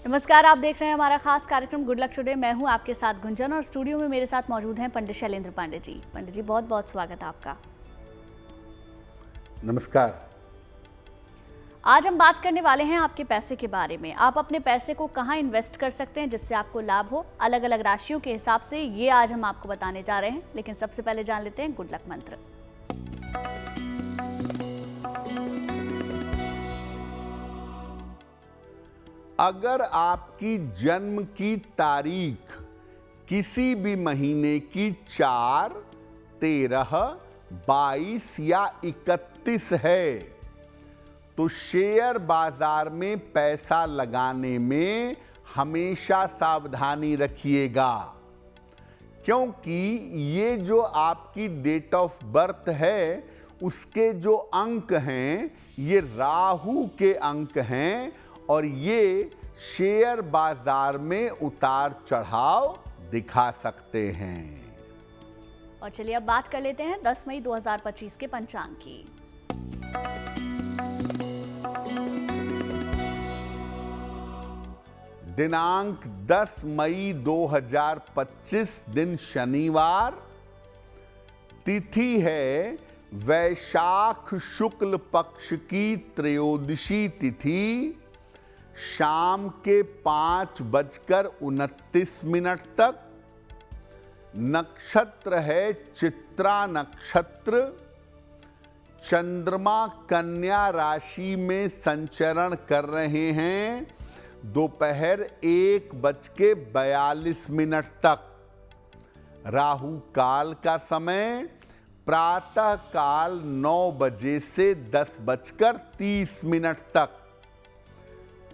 नमस्कार, आप देख रहे हैं हमारा खास कार्यक्रम गुड लक टुडे। मैं हूं आपके साथ गुंजन और स्टूडियो में मेरे साथ मौजूद हैं पंडित शैलेंद्र पांडे जी। पंडित जी, बहुत बहुत स्वागत है आपका। नमस्कार। आज हम बात करने वाले हैं आपके पैसे के बारे में। आप अपने पैसे को कहां इन्वेस्ट कर सकते हैं जिससे आपको लाभ हो, अलग अलग राशियों के हिसाब से, ये आज हम आपको बताने जा रहे हैं। लेकिन सबसे पहले जान लेते हैं गुड लक मंत्र। अगर आपकी जन्म की तारीख किसी भी महीने की 4, 13, 22 या 31 है तो शेयर बाजार में पैसा लगाने में हमेशा सावधानी रखिएगा, क्योंकि ये जो आपकी डेट ऑफ बर्थ है उसके जो अंक हैं ये राहु के अंक हैं और ये शेयर बाजार में उतार चढ़ाव दिखा सकते हैं। और चलिए अब बात कर लेते हैं 10 मई 2025 के पंचांग की। दिनांक 10 मई 2025 दिन शनिवार, तिथि है वैशाख शुक्ल पक्ष की त्रयोदशी तिथि, शाम के 5:29 तक। नक्षत्र है चित्रा नक्षत्र। चंद्रमा कन्या राशि में संचरण कर रहे हैं दोपहर 1:42 तक। राहु काल का समय प्रातः काल 9 बजे से 10:30 तक।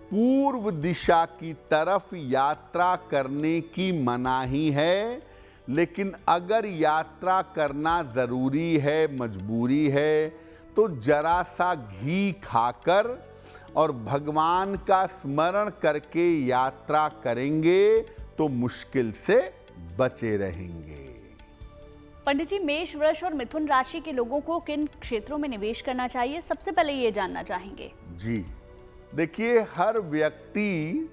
पूर्व दिशा की तरफ यात्रा करने की मनाही है, लेकिन अगर यात्रा करना जरूरी है, मजबूरी है, तो जरा सा घी खाकर और भगवान का स्मरण करके यात्रा करेंगे तो मुश्किल से बचे रहेंगे। पंडित जी, मेष, वृष और मिथुन राशि के लोगों को किन क्षेत्रों में निवेश करना चाहिए, सबसे पहले ये जानना चाहेंगे। जी देखिए, हर व्यक्ति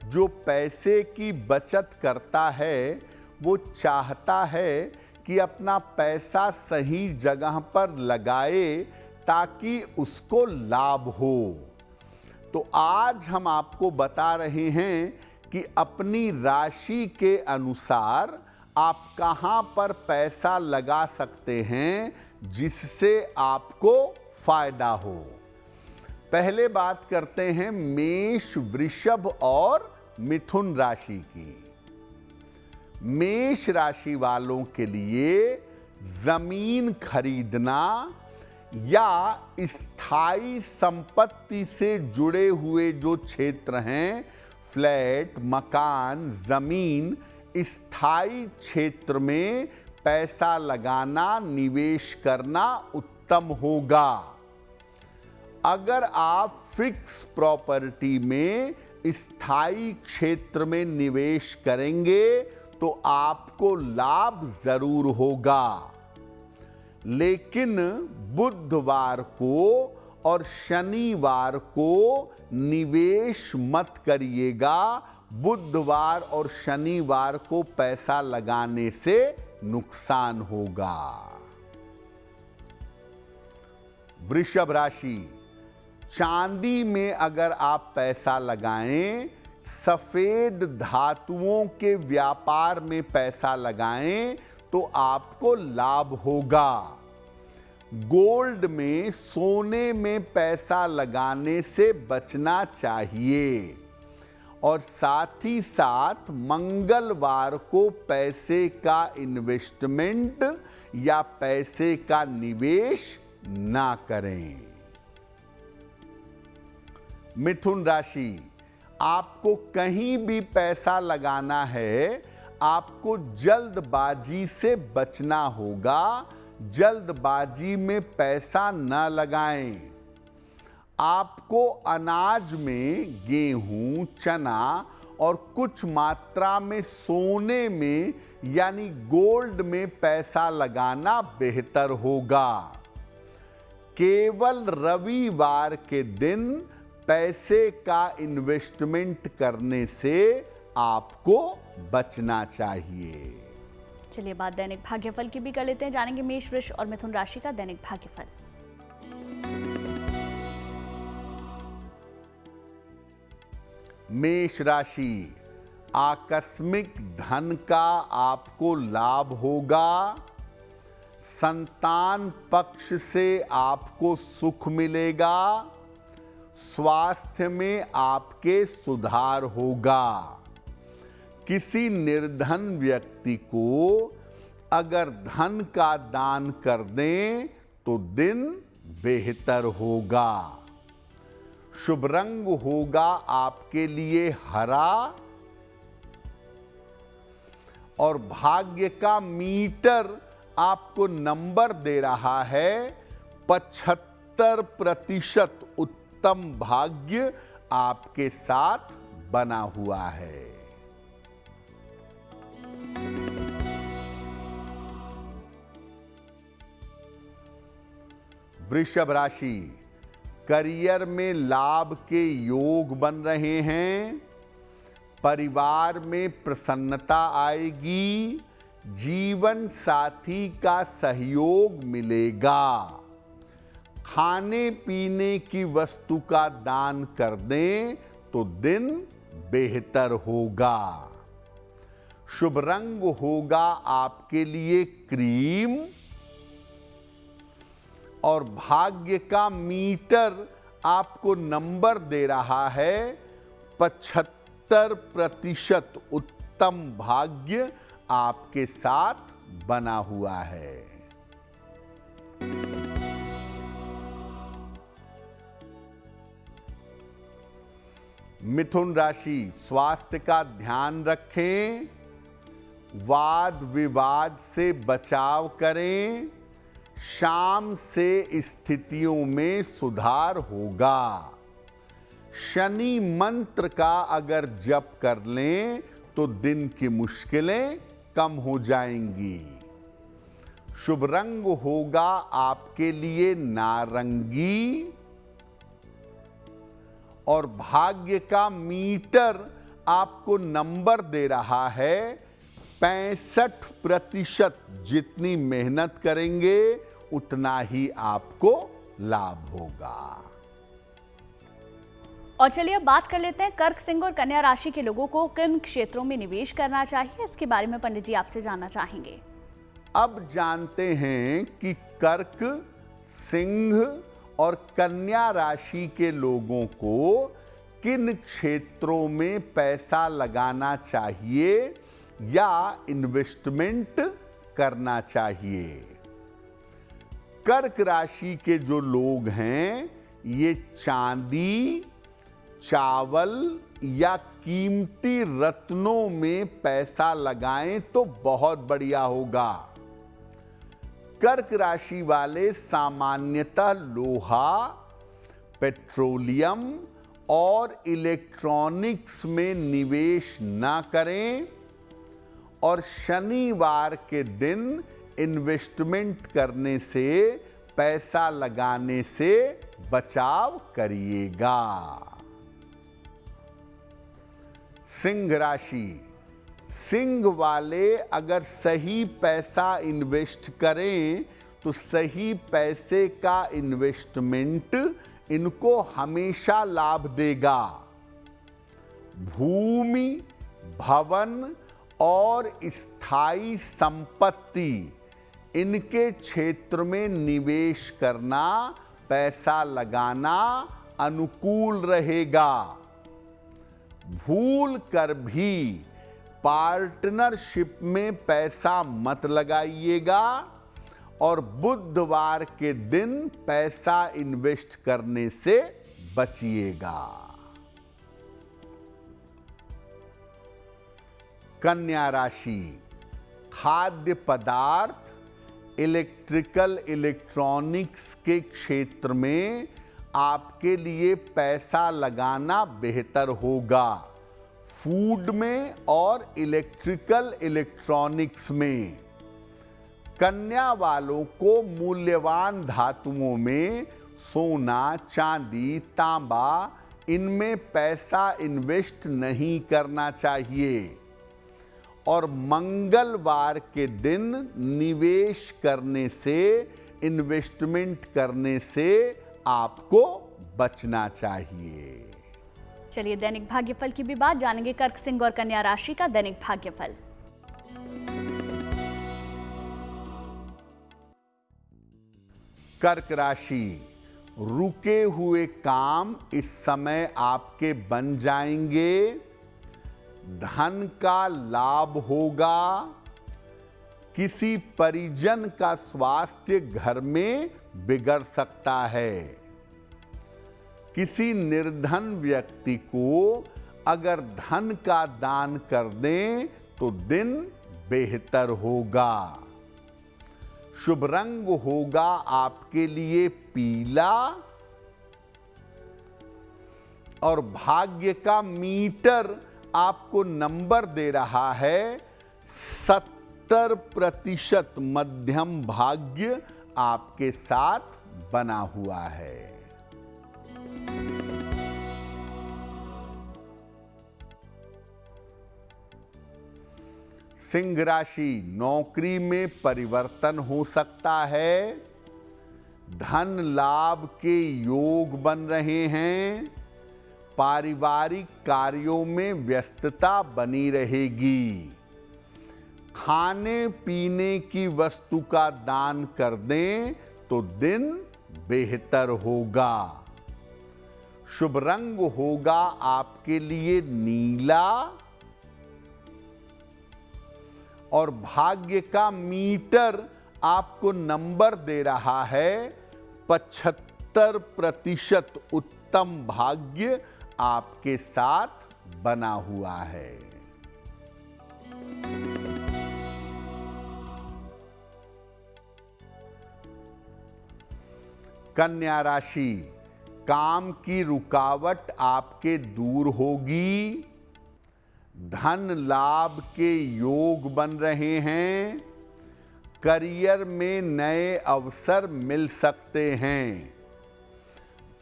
जो पैसे की बचत करता है वो चाहता है कि अपना पैसा सही जगह पर लगाए ताकि उसको लाभ हो। तो आज हम आपको बता रहे हैं कि अपनी राशि के अनुसार आप कहां पर पैसा लगा सकते हैं जिससे आपको फायदा हो। पहले बात करते हैं मेष, वृषभ और मिथुन राशि की। मेष राशि वालों के लिए जमीन खरीदना या स्थायी संपत्ति से जुड़े हुए जो क्षेत्र हैं, फ्लैट, मकान, जमीन, स्थायी क्षेत्र में पैसा लगाना, निवेश करना उत्तम होगा। अगर आप फिक्स प्रॉपर्टी में स्थायी क्षेत्र में निवेश करेंगे तो आपको लाभ जरूर होगा, लेकिन बुधवार को और शनिवार को निवेश मत करिएगा। बुधवार और शनिवार को पैसा लगाने से नुकसान होगा। वृषभ राशि, चांदी में अगर आप पैसा लगाएं, सफेद धातुओं के व्यापार में पैसा लगाएं तो आपको लाभ होगा। गोल्ड में, सोने में पैसा लगाने से बचना चाहिए और साथ ही साथ मंगलवार को पैसे का इन्वेस्टमेंट या पैसे का निवेश ना करें। मिथुन राशि, आपको कहीं भी पैसा लगाना है, आपको जल्दबाजी से बचना होगा। जल्दबाजी में पैसा न लगाएं। आपको अनाज में गेहूं, चना और कुछ मात्रा में सोने में यानी गोल्ड में पैसा लगाना बेहतर होगा। केवल रविवार के दिन पैसे का इन्वेस्टमेंट करने से आपको बचना चाहिए। चलिए बात दैनिक भाग्यफल की भी कर लेते हैं। जानेंगे मेष, वृष और मिथुन राशि का दैनिक भाग्यफल। मेष राशि, आकस्मिक धन का आपको लाभ होगा। संतान पक्ष से आपको सुख मिलेगा। स्वास्थ्य में आपके सुधार होगा। किसी निर्धन व्यक्ति को अगर धन का दान कर दें तो दिन बेहतर होगा। शुभ रंग होगा आपके लिए हरा और भाग्य का मीटर आपको नंबर दे रहा है 75% उत्तम भाग्य आपके साथ बना हुआ है। वृषभ राशि, करियर में लाभ के योग बन रहे हैं। परिवार में प्रसन्नता आएगी। जीवन साथी का सहयोग मिलेगा। खाने पीने की वस्तु का दान कर दें तो दिन बेहतर होगा। शुभ रंग होगा आपके लिए क्रीम और भाग्य का मीटर आपको नंबर दे रहा है 75% उत्तम भाग्य आपके साथ बना हुआ है। मिथुन राशि, स्वास्थ्य का ध्यान रखें। वाद विवाद से बचाव करें। शाम से स्थितियों में सुधार होगा। शनि मंत्र का अगर जप कर लें तो दिन की मुश्किलें कम हो जाएंगी। शुभ रंग होगा आपके लिए नारंगी और भाग्य का मीटर आपको नंबर दे रहा है 65%। जितनी मेहनत करेंगे उतना ही आपको लाभ होगा। और चलिए अब बात कर लेते हैं कर्क, सिंह और कन्या राशि के लोगों को किन क्षेत्रों में निवेश करना चाहिए, इसके बारे में पंडित जी आपसे जानना चाहेंगे। अब जानते हैं कि कर्क, सिंह और कन्या राशि के लोगों को किन क्षेत्रों में पैसा लगाना चाहिए या इन्वेस्टमेंट करना चाहिए। कर्क राशि के जो लोग हैं ये चांदी, चावल या कीमती रत्नों में पैसा लगाएं तो बहुत बढ़िया होगा। कर्क राशि वाले सामान्यतः लोहा, पेट्रोलियम और इलेक्ट्रॉनिक्स में निवेश न करें और शनिवार के दिन इन्वेस्टमेंट करने से, पैसा लगाने से बचाव करिएगा। सिंह राशि, सिंह वाले अगर सही पैसा इन्वेस्ट करें तो सही पैसे का इन्वेस्टमेंट इनको हमेशा लाभ देगा। भूमि, भवन और स्थायी संपत्ति, इनके क्षेत्र में निवेश करना, पैसा लगाना अनुकूल रहेगा। भूल कर भी पार्टनरशिप में पैसा मत लगाइएगा और बुधवार के दिन पैसा इन्वेस्ट करने से बचिएगा। कन्या राशि, खाद्य पदार्थ, इलेक्ट्रिकल, इलेक्ट्रॉनिक्स के क्षेत्र में आपके लिए पैसा लगाना बेहतर होगा। फूड में और इलेक्ट्रिकल, इलेक्ट्रॉनिक्स में। कन्या वालों को मूल्यवान धातुओं में सोना, चांदी, तांबा इनमें पैसा इन्वेस्ट नहीं करना चाहिए और मंगलवार के दिन निवेश करने से, इन्वेस्टमेंट करने से आपको बचना चाहिए। चलिए दैनिक भाग्यफल की भी बात जानेंगे कर्क, सिंह और कन्या राशि का दैनिक भाग्यफल। कर्क राशि, रुके हुए काम इस समय आपके बन जाएंगे, धन का लाभ होगा, किसी परिजन का स्वास्थ्य घर में बिगड़ सकता है। किसी निर्धन व्यक्ति को अगर धन का दान कर दें तो दिन बेहतर होगा। शुभ रंग होगा आपके लिए पीला और भाग्य का मीटर आपको नंबर दे रहा है 70% मध्यम भाग्य आपके साथ बना हुआ है। सिंह राशि, नौकरी में परिवर्तन हो सकता है, धन लाभ के योग बन रहे हैं, पारिवारिक कार्यों में व्यस्तता बनी रहेगी। खाने पीने की वस्तु का दान कर दें तो दिन बेहतर होगा। शुभ रंग होगा आपके लिए नीला और भाग्य का मीटर आपको नंबर दे रहा है 75% उत्तम भाग्य आपके साथ बना हुआ है। कन्या राशि, काम की रुकावट आपके दूर होगी, धन लाभ के योग बन रहे हैं, करियर में नए अवसर मिल सकते हैं।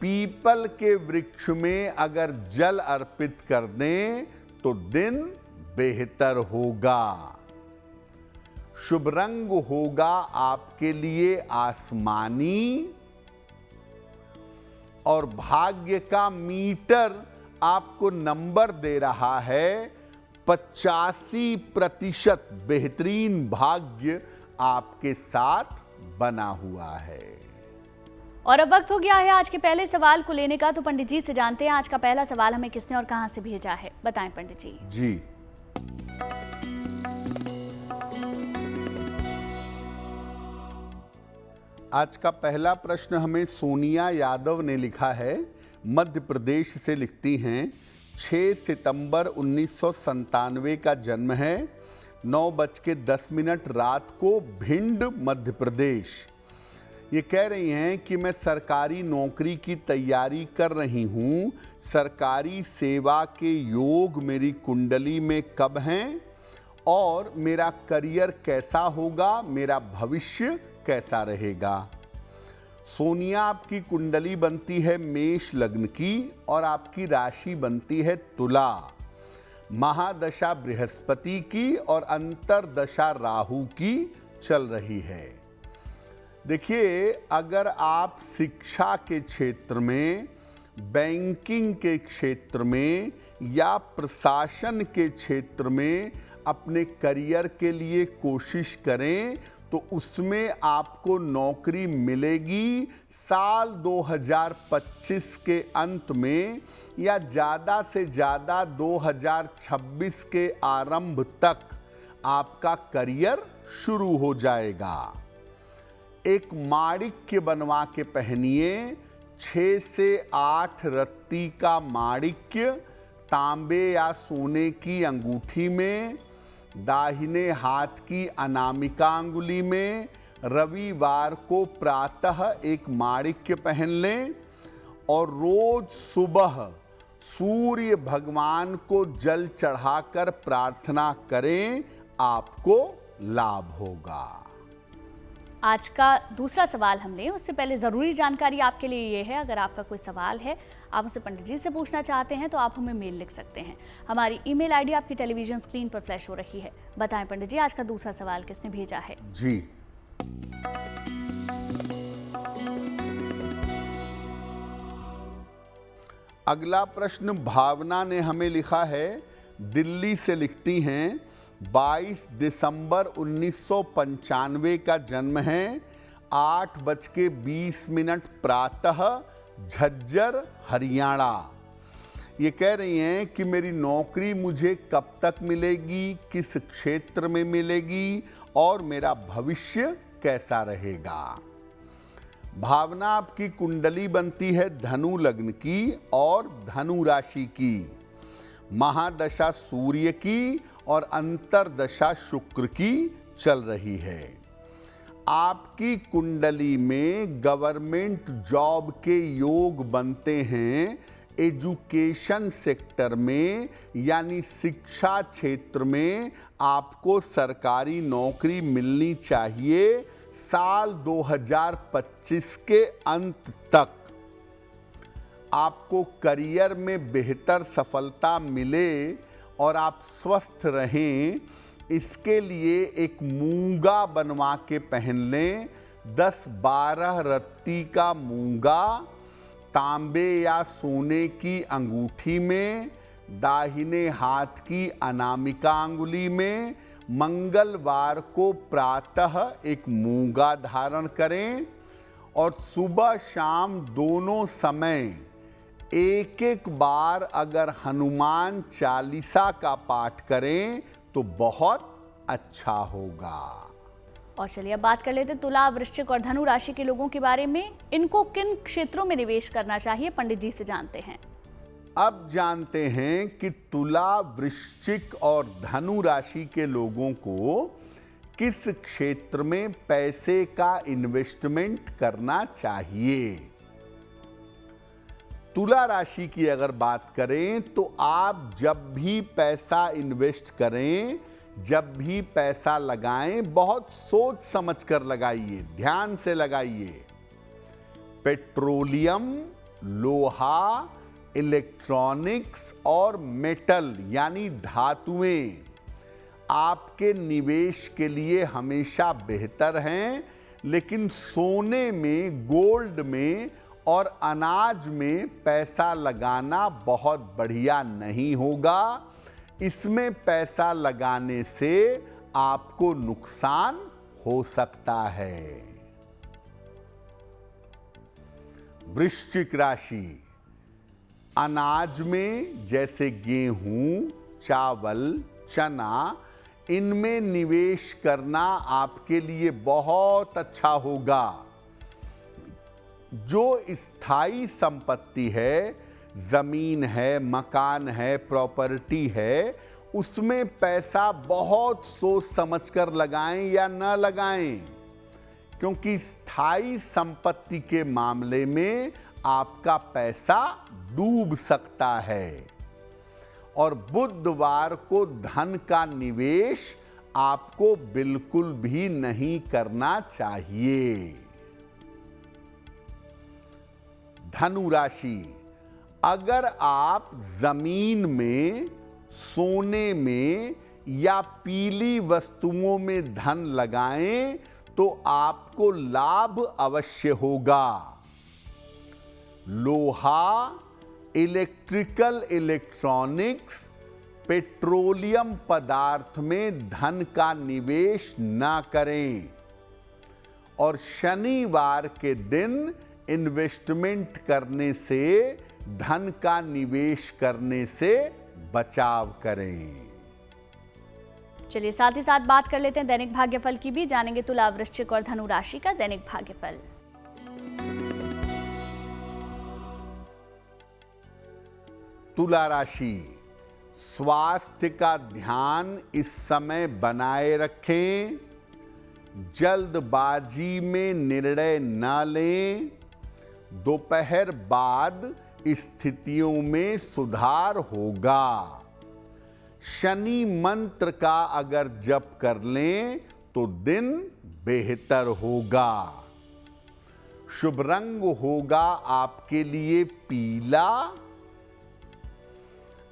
पीपल के वृक्ष में अगर जल अर्पित कर दें तो दिन बेहतर होगा। शुभ रंग होगा आपके लिए आसमानी और भाग्य का मीटर आपको नंबर दे रहा है 85% बेहतरीन भाग्य आपके साथ बना हुआ है। और अब वक्त हो गया है आज के पहले सवाल को लेने का, तो पंडित जी से जानते हैं आज का पहला सवाल हमें किसने और कहां से भेजा है। बताएं पंडित जी। जी, आज का पहला प्रश्न हमें सोनिया यादव ने लिखा है, मध्य प्रदेश से लिखती हैं। 6 सितंबर 1997 का जन्म है, 9:10 रात को भिंड मध्य प्रदेश। ये कह रही हैं कि मैं सरकारी नौकरी की तैयारी कर रही हूँ, सरकारी सेवा के योग मेरी कुंडली में कब हैं और मेरा करियर कैसा होगा, मेरा भविष्य कैसा रहेगा। सोनिया, आपकी कुंडली बनती है मेष लग्न की और आपकी राशि बनती है तुला। महादशा बृहस्पति की और अंतरदशा राहु की चल रही है। देखिए, अगर आप शिक्षा के क्षेत्र में, बैंकिंग के क्षेत्र में या प्रशासन के क्षेत्र में अपने करियर के लिए कोशिश करें तो उसमें आपको नौकरी मिलेगी। साल 2025 के अंत में या ज़्यादा से ज़्यादा 2026 के आरंभ तक आपका करियर शुरू हो जाएगा। एक माणिक्य बनवा के पहनिए, 6 से 8 रत्ती का माणिक्य तांबे या सोने की अंगूठी में, दाहिने हाथ की अनामिका अंगुली में, रविवार को प्रातः एक माणिक्य पहन लें और रोज सुबह सूर्य भगवान को जल चढ़ाकर प्रार्थना करें, आपको लाभ होगा। आज का दूसरा सवाल हम लें उससे पहले ज़रूरी जानकारी आपके लिए ये है, अगर आपका कोई सवाल है, आप उसे पंडित जी से पूछना चाहते हैं तो आप हमें मेल लिख सकते हैं। हमारी ईमेल आईडी आपकी टेलीविजन स्क्रीन पर फ्लैश हो रही है। बताएं पंडित जी, आज का दूसरा सवाल किसने भेजा है? जी, अगला प्रश्न भावना ने हमें लिखा है, दिल्ली से लिखती हैं, 22 दिसंबर 1995 का जन्म है, 8:20 प्रातः, झज्जर, हरियाणा। ये कह रही हैं कि मेरी नौकरी मुझे कब तक मिलेगी, किस क्षेत्र में मिलेगी और मेरा भविष्य कैसा रहेगा। भावना, आपकी कुंडली बनती है धनु लग्न की और धनु राशि की, महादशा सूर्य की और अंतरदशा शुक्र की चल रही है। आपकी कुंडली में गवर्नमेंट जॉब के योग बनते हैं, एजुकेशन सेक्टर में यानी शिक्षा क्षेत्र में आपको सरकारी नौकरी मिलनी चाहिए साल 2025 के अंत तक। आपको करियर में बेहतर सफलता मिले और आप स्वस्थ रहें, इसके लिए एक मूंगा बनवा के पहन लें। 10-12 रत्ती का मूंगा तांबे या सोने की अंगूठी में, दाहिने हाथ की अनामिका अंगुली में, मंगलवार को प्रातः एक मूंगा धारण करें और सुबह शाम दोनों समय एक बार अगर हनुमान चालीसा का पाठ करें तो बहुत अच्छा होगा। और चलिए अब बात कर लेते हैं तुला, वृश्चिक और धनु राशि के लोगों के बारे में। इनको किन क्षेत्रों में निवेश करना चाहिए, पंडित जी से जानते हैं। अब जानते हैं कि तुला, वृश्चिक और धनु राशि के लोगों को किस क्षेत्र में पैसे का इन्वेस्टमेंट करना चाहिए। तुला राशि की अगर बात करें तो आप जब भी पैसा इन्वेस्ट करें, जब भी पैसा लगाएं, बहुत सोच समझ कर लगाइए, ध्यान से लगाइए। पेट्रोलियम, लोहा, इलेक्ट्रॉनिक्स और मेटल यानी धातुएं आपके निवेश के लिए हमेशा बेहतर हैं, लेकिन सोने में, गोल्ड में और अनाज में पैसा लगाना बहुत बढ़िया नहीं होगा। इसमें पैसा लगाने से आपको नुकसान हो सकता है। वृश्चिक राशि, अनाज में जैसे गेहूं, चावल, चना, इनमें निवेश करना आपके लिए बहुत अच्छा होगा। जो स्थायी संपत्ति है, जमीन है, मकान है, प्रॉपर्टी है, उसमें पैसा बहुत सोच समझकर लगाएं या न लगाएं, क्योंकि स्थायी संपत्ति के मामले में आपका पैसा डूब सकता है। और बुधवार को धन का निवेश आपको बिल्कुल भी नहीं करना चाहिए। धनु राशि, अगर आप जमीन में, सोने में या पीली वस्तुओं में धन लगाएं तो आपको लाभ अवश्य होगा। लोहा, इलेक्ट्रिकल, इलेक्ट्रॉनिक्स, पेट्रोलियम पदार्थ में धन का निवेश ना करें और शनिवार के दिन इन्वेस्टमेंट करने से, धन का निवेश करने से बचाव करें। चलिए साथ ही साथ बात कर लेते हैं दैनिक भाग्यफल की भी। जानेंगे तुला, वृश्चिक और धनु राशि का दैनिक भाग्यफल। तुला राशि, स्वास्थ्य का ध्यान इस समय बनाए रखें, जल्दबाजी में निर्णय न लें, दोपहर बाद स्थितियों में सुधार होगा। शनि मंत्र का अगर जप कर लें तो दिन बेहतर होगा। शुभ रंग होगा आपके लिए पीला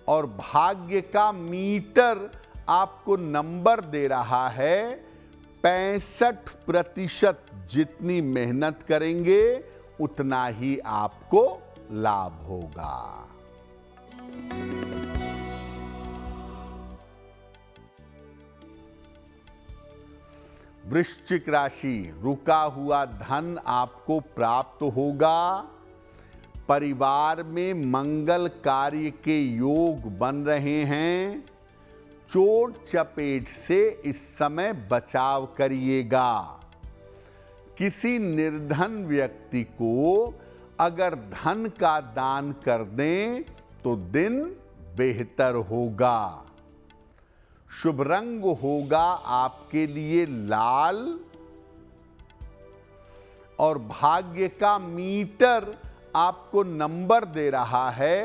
और भाग्य का मीटर आपको नंबर दे रहा है 65%। जितनी मेहनत करेंगे उतना ही आपको लाभ होगा। वृश्चिक राशि, रुका हुआ धन आपको प्राप्त होगा। परिवार में मंगल कार्य के योग बन रहे हैं। चोट चपेट से इस समय बचाव करिएगा। किसी निर्धन व्यक्ति को अगर धन का दान कर दें तो दिन बेहतर होगा। शुभ रंग होगा आपके लिए लाल और भाग्य का मीटर आपको नंबर दे रहा है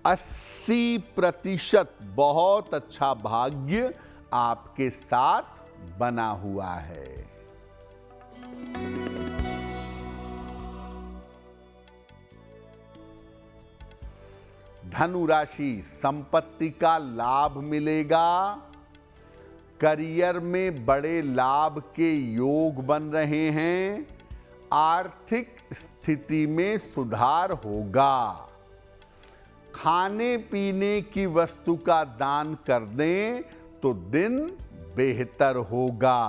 80%। बहुत अच्छा भाग्य आपके साथ बना हुआ है। धनु राशि, संपत्ति का लाभ मिलेगा। करियर में बड़े लाभ के योग बन रहे हैं। आर्थिक स्थिति में सुधार होगा। खाने पीने की वस्तु का दान कर दें तो दिन बेहतर होगा।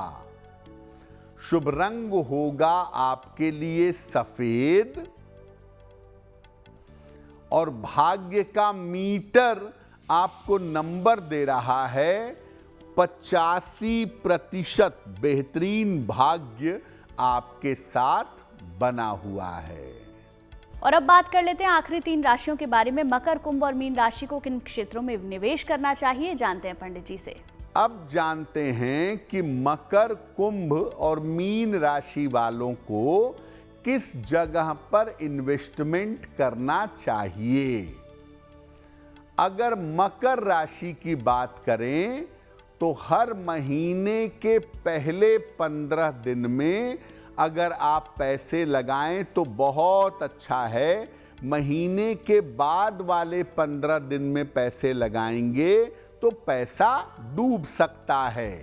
शुभ रंग होगा आपके लिए सफेद और भाग्य का मीटर आपको नंबर दे रहा है 85%। बेहतरीन भाग्य आपके साथ बना हुआ है। और अब बात कर लेते हैं आखिरी 3 राशियों के बारे में। मकर, कुंभ और मीन राशि को किन क्षेत्रों में निवेश करना चाहिए, जानते हैं पंडित जी से। अब जानते हैं कि मकर, कुंभ और मीन राशि वालों को किस जगह पर इन्वेस्टमेंट करना चाहिए। अगर मकर राशि की बात करें तो हर महीने के पहले 15 दिन में अगर आप पैसे लगाएं तो बहुत अच्छा है। महीने के बाद वाले 15 दिन में पैसे लगाएंगे तो पैसा डूब सकता है।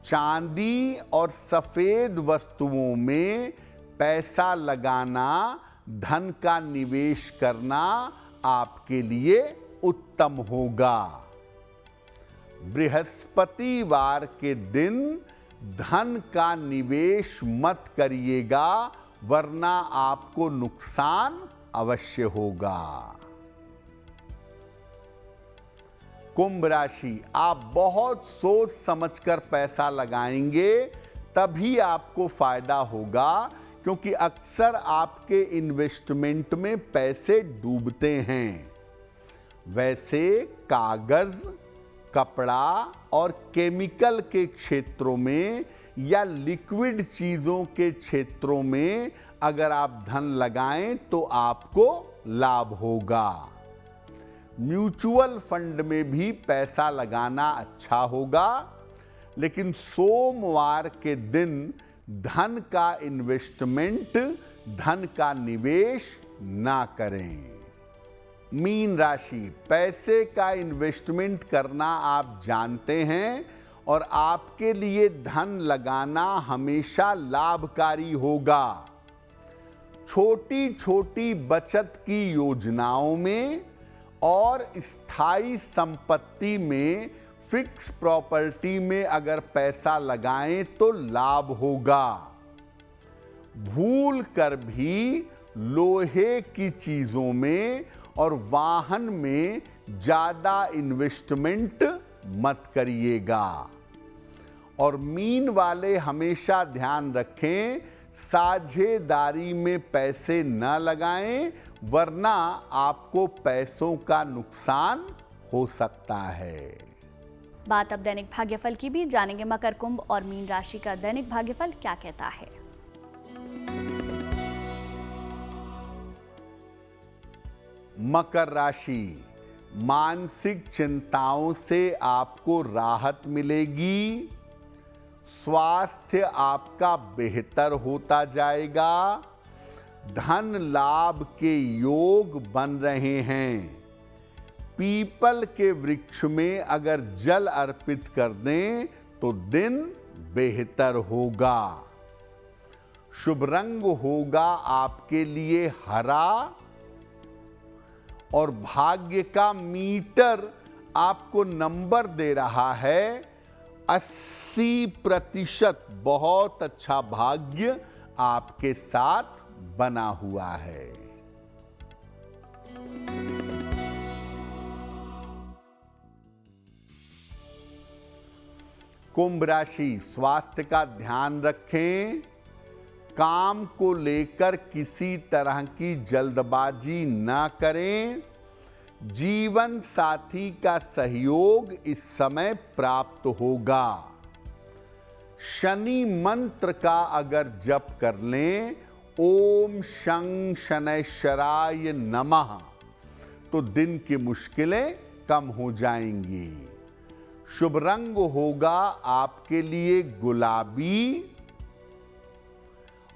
चांदी और सफेद वस्तुओं में पैसा लगाना, धन का निवेश करना आपके लिए उत्तम होगा। बृहस्पतिवार के दिन धन का निवेश मत करिएगा वरना आपको नुकसान अवश्य होगा। कुंभ राशि, आप बहुत सोच समझकर पैसा लगाएंगे तभी आपको फायदा होगा, क्योंकि अक्सर आपके इन्वेस्टमेंट में पैसे डूबते हैं। वैसे कागज, कपड़ा और केमिकल के क्षेत्रों में या लिक्विड चीजों के क्षेत्रों में अगर आप धन लगाएं तो आपको लाभ होगा। म्यूचुअल फंड में भी पैसा लगाना अच्छा होगा, लेकिन सोमवार के दिन धन का इन्वेस्टमेंट, धन का निवेश ना करें। मीन राशि, पैसे का इन्वेस्टमेंट करना आप जानते हैं और आपके लिए धन लगाना हमेशा लाभकारी होगा। छोटी छोटी बचत की योजनाओं में और स्थायी संपत्ति में, फिक्स प्रॉपर्टी में अगर पैसा लगाएं तो लाभ होगा। भूल कर भी लोहे की चीजों में और वाहन में ज्यादा इन्वेस्टमेंट मत करिएगा। और मीन वाले हमेशा ध्यान रखें, साझेदारी में पैसे न लगाएं वरना आपको पैसों का नुकसान हो सकता है। बात अब दैनिक भाग्यफल की भी जानेंगे। मकर, कुंभ और मीन राशि का दैनिक भाग्यफल क्या कहता है। मकर राशि, मानसिक चिंताओं से आपको राहत मिलेगी। स्वास्थ्य आपका बेहतर होता जाएगा, धन लाभ के योग बन रहे हैं। पीपल के वृक्ष में अगर जल अर्पित कर दें तो दिन बेहतर होगा। शुभ रंग होगा आपके लिए हरा और भाग्य का मीटर आपको नंबर दे रहा है 80%। बहुत अच्छा भाग्य आपके साथ बना हुआ है। कुंभ राशि, स्वास्थ्य का ध्यान रखें। काम को लेकर किसी तरह की जल्दबाजी ना करें। जीवन साथी का सहयोग इस समय प्राप्त होगा। शनि मंत्र का अगर जप कर लें, ओम शं शनैश्चराय नमः, तो दिन की मुश्किलें कम हो जाएंगी। शुभ रंग होगा आपके लिए गुलाबी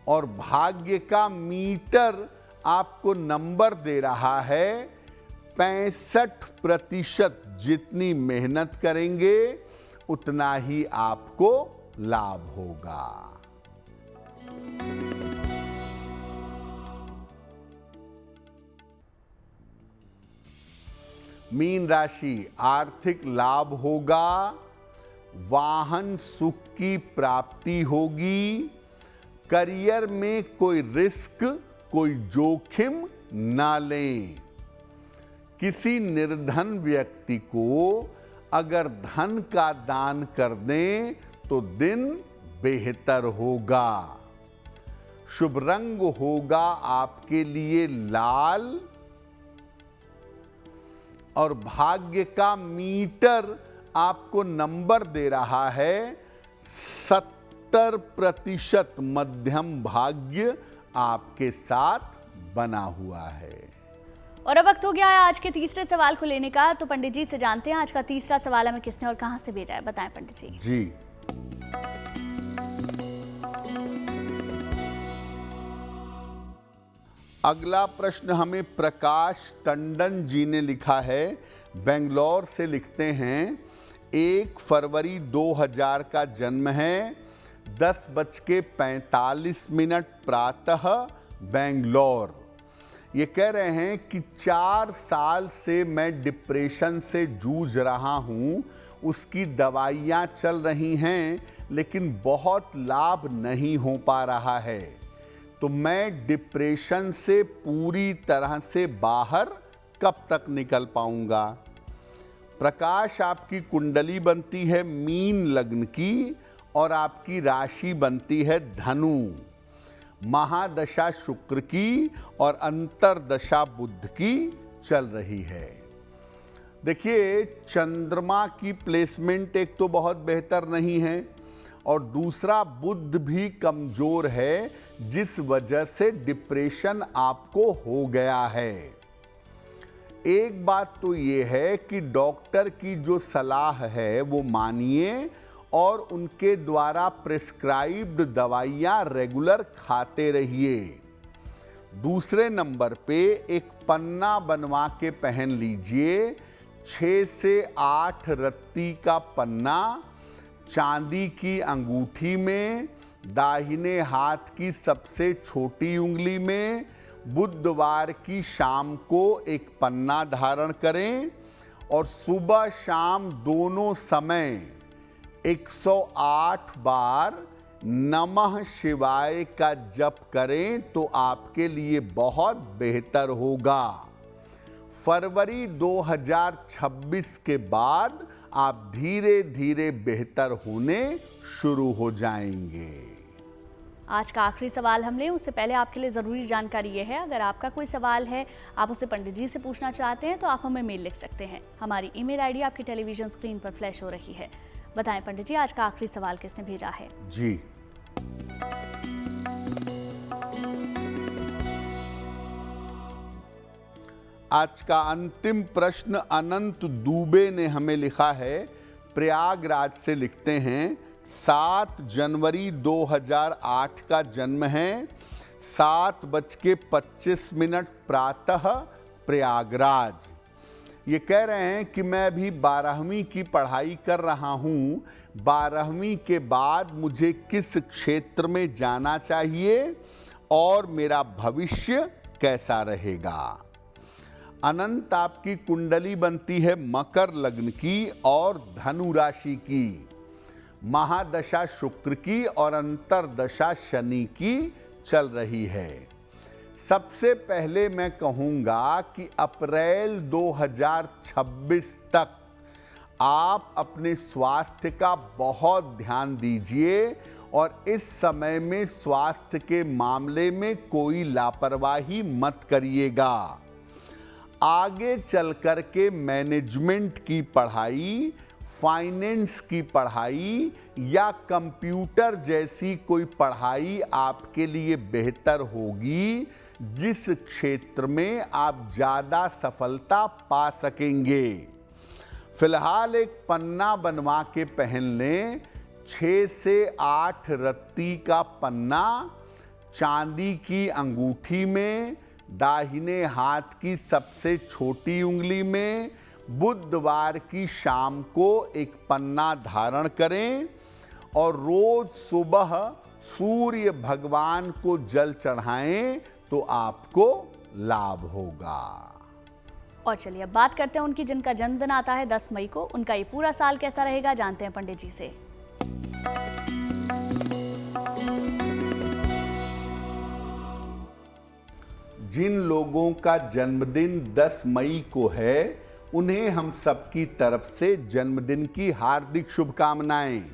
और भाग्य का मीटर आपको नंबर दे रहा है 65%। जितनी मेहनत करेंगे उतना ही आपको लाभ होगा। मीन राशि, आर्थिक लाभ होगा, वाहन सुख की प्राप्ति होगी। करियर में कोई रिस्क, कोई जोखिम ना लें। किसी निर्धन व्यक्ति को अगर धन का दान कर दें तो दिन बेहतर होगा। शुभ रंग होगा आपके लिए लाल और भाग्य का मीटर आपको नंबर दे रहा है 70%। मध्यम भाग्य आपके साथ बना हुआ है। और अब वक्त हो गया है आज के तीसरे सवाल को लेने का। तो पंडित जी से जानते हैं आज का तीसरा सवाल हमें किसने और कहां से भेजा है। बताएं पंडित जी। जी, अगला प्रश्न हमें प्रकाश टंडन जी ने लिखा है, बेंगलोर से लिखते हैं। 1 फरवरी 2000 का जन्म है, 10:45 प्रातः, बेंगलोर। ये कह रहे हैं कि 4 साल से मैं डिप्रेशन से जूझ रहा हूँ। उसकी दवाइयाँ चल रही हैं लेकिन बहुत लाभ नहीं हो पा रहा है। तो मैं डिप्रेशन से पूरी तरह से बाहर कब तक निकल पाऊंगा? प्रकाश, आपकी कुंडली बनती है मीन लग्न की और आपकी राशि बनती है धनु। महादशा शुक्र की और अंतरदशा बुध की चल रही है। देखिए, चंद्रमा की प्लेसमेंट एक तो बहुत बेहतर नहीं है और दूसरा बुध भी कमजोर है, जिस वजह से डिप्रेशन आपको हो गया है। एक बात तो ये है कि डॉक्टर की जो सलाह है वो मानिए और उनके द्वारा प्रिस्क्राइब्ड दवाइयाँ रेगुलर खाते रहिए। दूसरे नंबर पे एक पन्ना बनवा के पहन लीजिए, 6 से 8 रत्ती का पन्ना, चांदी की अंगूठी में, दाहिने हाथ की सबसे छोटी उंगली में। बुधवार की शाम को एक पन्ना धारण करें और सुबह शाम दोनों समय 108 बार नमः शिवाय का जप करें तो आपके लिए बहुत बेहतर होगा। फरवरी 2026 के बाद आप धीरे धीरे बेहतर होने शुरू हो जाएंगे। आज का आखिरी सवाल हम लें उससे पहले आपके लिए ज़रूरी जानकारी ये है, अगर आपका कोई सवाल है, आप उसे पंडित जी से पूछना चाहते हैं तो आप हमें मेल लिख सकते हैं। हमारी ईमेल आईडी आपकी टेलीविजन स्क्रीन पर फ्लैश हो रही है। बताएं पंडित जी, आज का आखिरी सवाल किसने भेजा है? जी, आज का अंतिम प्रश्न अनंत दुबे ने हमें लिखा है, प्रयागराज से लिखते हैं 7 जनवरी 2008 का जन्म है, 7:25 प्रातः प्रयागराज। ये कह रहे हैं कि मैं अभी 12वीं की पढ़ाई कर रहा हूँ, 12वीं के बाद मुझे किस क्षेत्र में जाना चाहिए और मेरा भविष्य कैसा रहेगा। अनंत आपकी कुंडली बनती है मकर लग्न की और धनु राशि की, महादशा शुक्र की और अंतरदशा शनि की चल रही है। सबसे पहले मैं कहूंगा कि अप्रैल 2026 तक आप अपने स्वास्थ्य का बहुत ध्यान दीजिए और इस समय में स्वास्थ्य के मामले में कोई लापरवाही मत करिएगा। आगे चल कर के मैनेजमेंट की पढ़ाई, फाइनेंस की पढ़ाई या कंप्यूटर जैसी कोई पढ़ाई आपके लिए बेहतर होगी, जिस क्षेत्र में आप ज़्यादा सफलता पा सकेंगे। फिलहाल एक पन्ना बनवा के पहन लें, 6 से 8 रत्ती का पन्ना चांदी की अंगूठी में, दाहिने हाथ की सबसे छोटी उंगली में, बुधवार की शाम को एक पन्ना धारण करें और रोज सुबह सूर्य भगवान को जल चढ़ाएं तो आपको लाभ होगा। और चलिए अब बात करते हैं उनकी जिनका जन्मदिन आता है 10 मई को, उनका ये पूरा साल कैसा रहेगा जानते हैं पंडित जी से। जिन लोगों का जन्मदिन 10 मई को है उन्हें हम सबकी तरफ से जन्मदिन की हार्दिक शुभकामनाएं।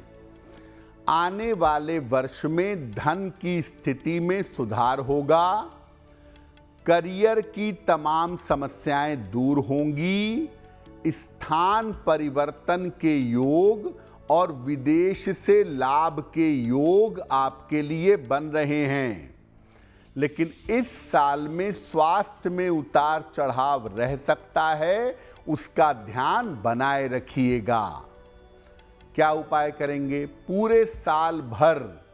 आने वाले वर्ष में धन की स्थिति में सुधार होगा, करियर की तमाम समस्याएं दूर होंगी, स्थान परिवर्तन के योग और विदेश से लाभ के योग आपके लिए बन रहे हैं। लेकिन इस साल में स्वास्थ्य में उतार चढ़ाव रह सकता है, उसका ध्यान बनाए रखिएगा। क्या उपाय करेंगे? पूरे साल भर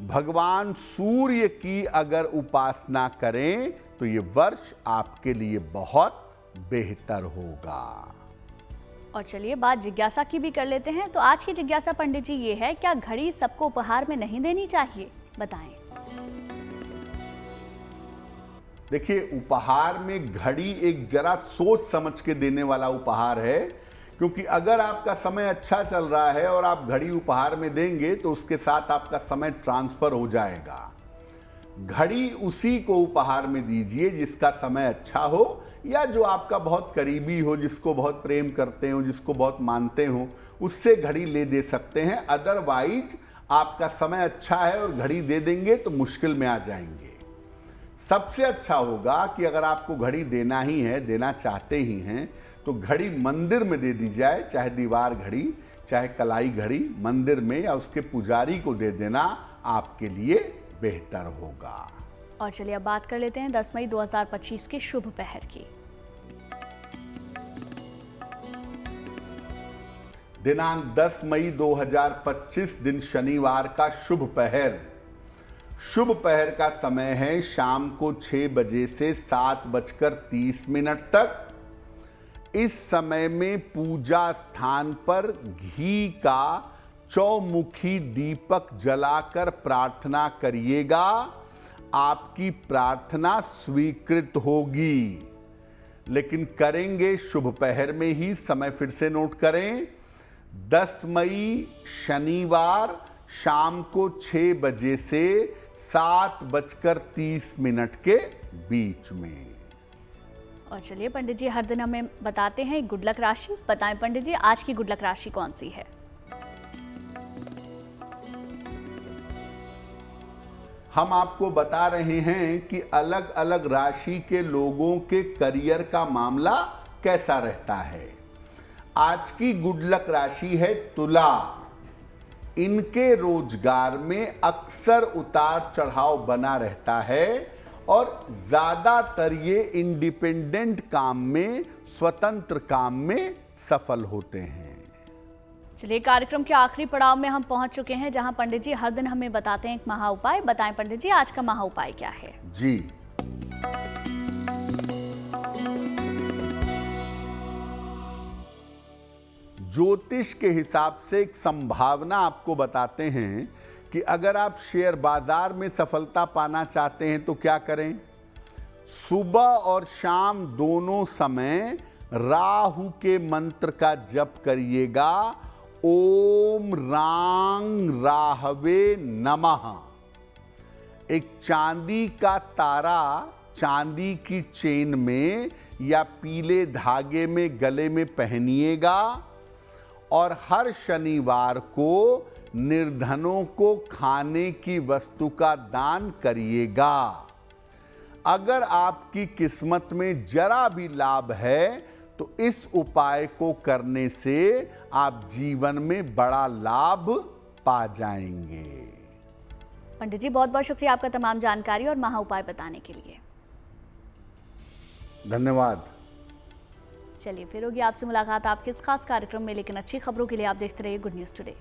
भगवान सूर्य की अगर उपासना करें तो ये वर्ष आपके लिए बहुत बेहतर होगा। और चलिए बात जिज्ञासा की भी कर लेते हैं। तो आज की जिज्ञासा पंडित जी ये है, क्या घड़ी सबको उपहार में नहीं देनी चाहिए? बताएं। देखिए, उपहार में घड़ी एक जरा सोच समझ के देने वाला उपहार है, क्योंकि अगर आपका समय अच्छा चल रहा है और आप घड़ी उपहार में देंगे तो उसके साथ आपका समय ट्रांसफर हो जाएगा। घड़ी उसी को उपहार में दीजिए जिसका समय अच्छा हो या जो आपका बहुत करीबी हो, जिसको बहुत प्रेम करते हो, जिसको बहुत मानते हो, उससे घड़ी ले दे सकते हैं। अदरवाइज आपका समय अच्छा है और घड़ी दे देंगे तो मुश्किल में आ जाएंगे। सबसे अच्छा होगा कि अगर आपको घड़ी देना ही है, देना चाहते ही हैं, तो घड़ी मंदिर में दे दी जाए, चाहे दीवार घड़ी, चाहे कलाई घड़ी, मंदिर में या उसके पुजारी को दे देना आपके लिए बेहतर होगा। और चलिए अब बात कर लेते हैं 10 मई 2025 के शुभ पहर की। दिनांक 10 मई 2025 दिन शनिवार का शुभ पहर। शुभ पहर का समय है शाम को 6 बजे से 7:30 तक। इस समय में पूजा स्थान पर घी का चौमुखी दीपक जलाकर प्रार्थना करिएगा, आपकी प्रार्थना स्वीकृत होगी। लेकिन करेंगे शुभ पहर में ही। समय फिर से नोट करें, 10 मई शनिवार शाम को 6 बजे से 7:30 के बीच में। और चलिए पंडित जी, हर दिन हमें बताते हैं गुड लक राशि। बताएं पंडित जी, आज की गुड लक राशि कौन सी है? हम आपको बता रहे हैं कि अलग अलग राशि के लोगों के करियर का मामला कैसा रहता है। आज की गुड लक राशि है तुला। इनके रोजगार में अक्सर उतार चढ़ाव बना रहता है और ज्यादातर ये इंडिपेंडेंट काम में, स्वतंत्र काम में सफल होते हैं। चलिए, कार्यक्रम के आखिरी पड़ाव में हम पहुंच चुके हैं, जहां पंडित जी हर दिन हमें बताते हैं एक महा उपाय। बताएं पंडित जी, आज का महा उपाय क्या है? जी, ज्योतिष के हिसाब से एक संभावना आपको बताते हैं कि अगर आप शेयर बाजार में सफलता पाना चाहते हैं तो क्या करें। सुबह और शाम दोनों समय राहु के मंत्र का जप करिएगा। ओम रांग राहवे नमः। एक चांदी का तारा चांदी की चेन में या पीले धागे में गले में पहनिएगा और हर शनिवार को निर्धनों को खाने की वस्तु का दान करिएगा। अगर आपकी किस्मत में जरा भी लाभ है तो इस उपाय को करने से आप जीवन में बड़ा लाभ पा जाएंगे। पंडित जी, बहुत बहुत शुक्रिया आपका तमाम जानकारी और महा उपाय बताने के लिए। धन्यवाद। चलिए, फिर होगी आपसे मुलाकात आपके इस खास कार्यक्रम में, लेकिन अच्छी खबरों के लिए आप देखते रहिए गुड न्यूज़ टुडे।